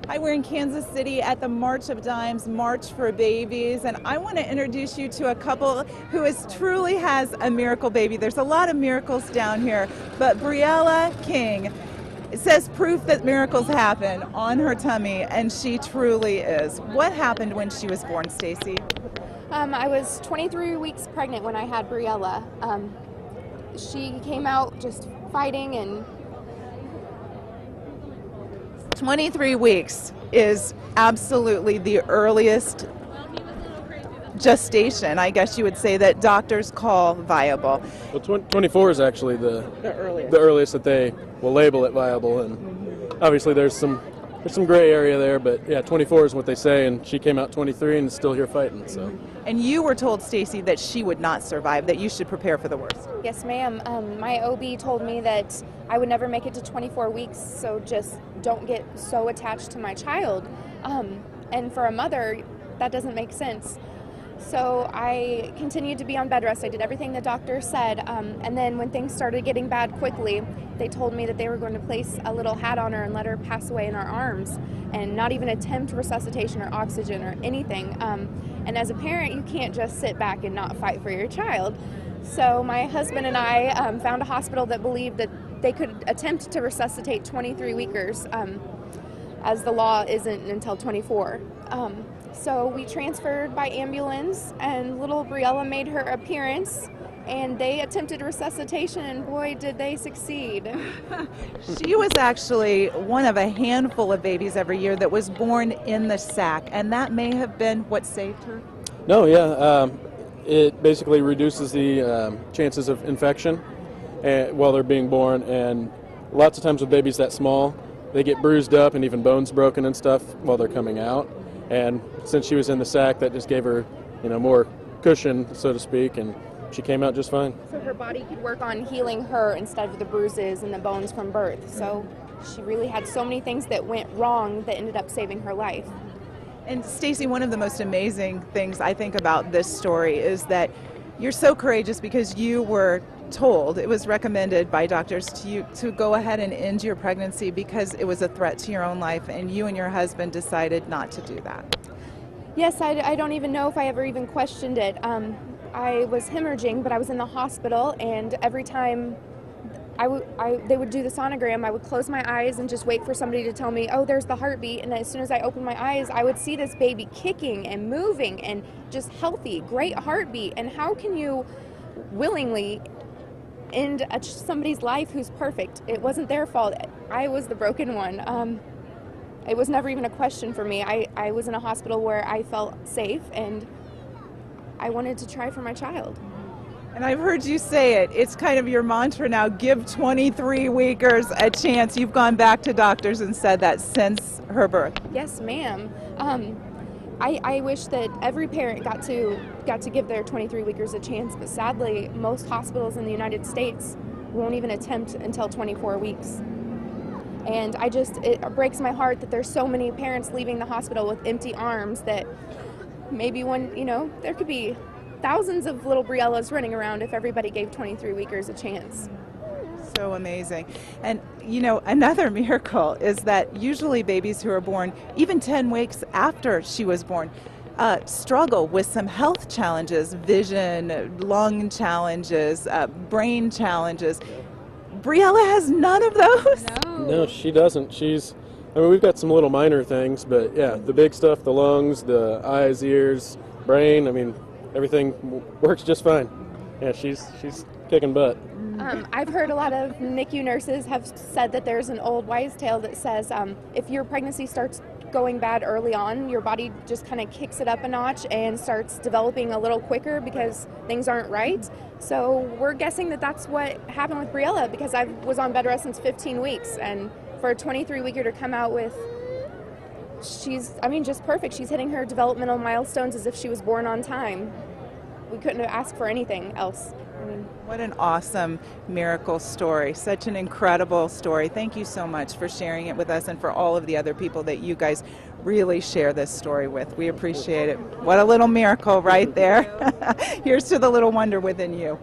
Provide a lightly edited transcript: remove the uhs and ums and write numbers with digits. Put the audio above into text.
Hi, we're in Kansas City at the March of Dimes, March for Babies, and I want to introduce you to a couple who truly has a miracle baby. There's a lot of miracles down here, but Briella King says proof that miracles happen on her tummy, and she truly is. What happened when she was born, Stacy? I was 23 weeks pregnant when I had Briella. She came out just fighting, and 23 weeks is absolutely the earliest gestation, I guess you would say, that doctors call viable. Well, 24 is actually the earliest that they will label it viable, and obviously there's some gray area there, but yeah, 24 is what they say, and she came out 23 and is still here fighting. So. And you were told, Stacy, that she would not survive, that you should prepare for the worst. Yes, ma'am. My OB told me that I would never make it to 24 weeks, so just don't get so attached to my child. And for a mother, that doesn't make sense. So I continued to be on bed rest. I did everything the doctor said. And then when things started getting bad quickly, they told me that they were going to place a little hat on her and let her pass away in our arms and not even attempt resuscitation or oxygen or anything. And as a parent, you can't just sit back and not fight for your child. So my husband and I found a hospital that believed that they could attempt to resuscitate 23 weekers, as the law isn't until 24. So we transferred by ambulance, and little Briella made her appearance, and they attempted resuscitation, and boy, did they succeed. She was actually one of a handful of babies every year that was born in the sac, and that may have been what saved her? No, yeah. It basically reduces the chances of infection while they're being born, and lots of times with babies that small, they get bruised up and even bones broken and stuff while they're coming out. And since she was in the sac, that just gave her, more cushion, so to speak, and she came out just fine. So her body could work on healing her instead of the bruises and the bones from birth. So she really had so many things that went wrong that ended up saving her life. And Stacy, one of the most amazing things I think about this story is that you're so courageous because you were told, it was recommended by doctors to you to go ahead and end your pregnancy because it was a threat to your own life, and you and your husband decided not to do that. Yes, I don't even know if I ever even questioned it. I was hemorrhaging, but I was in the hospital, and every time they would do the sonogram, I would close my eyes and just wait for somebody to tell me, oh, there's the heartbeat. And as soon as I opened my eyes, I would see this baby kicking and moving and just healthy, great heartbeat. And how can you willingly end somebody's life who's perfect? It wasn't their fault. I was the broken one. It was never even a question for me. I was in a hospital where I felt safe, and I wanted to try for my child. And I've heard you say it. It's kind of your mantra now, give 23 weekers a chance. You've gone back to doctors and said that since her birth. Yes, ma'am. I wish that every parent got to give their 23 weekers a chance, but sadly, most hospitals in the United States won't even attempt until 24 weeks. And it breaks my heart that there's so many parents leaving the hospital with empty arms, that maybe there could be thousands of little Briellas running around if everybody gave 23 weekers a chance. So amazing. And another miracle is that usually babies who are born even 10 weeks after she was born struggle with some health challenges, vision, lung challenges, brain challenges. Briella has none of those? No, she doesn't. We've got some little minor things, but yeah, the big stuff, the lungs, the eyes, ears, brain, everything works just fine. Yeah, she's kicking butt. I've heard a lot of NICU nurses have said that there's an old wives' tale that says if your pregnancy starts going bad early on, your body just kind of kicks it up a notch and starts developing a little quicker because things aren't right. So we're guessing that that's what happened with Briella, because I was on bed rest since 15 weeks, and for a 23-weeker to come out with, she's just perfect. She's hitting her developmental milestones as if she was born on time. We couldn't have asked for anything else. What an awesome miracle story. Such an incredible story. Thank you so much for sharing it with us, and for all of the other people that you guys really share this story with. We appreciate it. What a little miracle right there. Here's to the little wonder within you.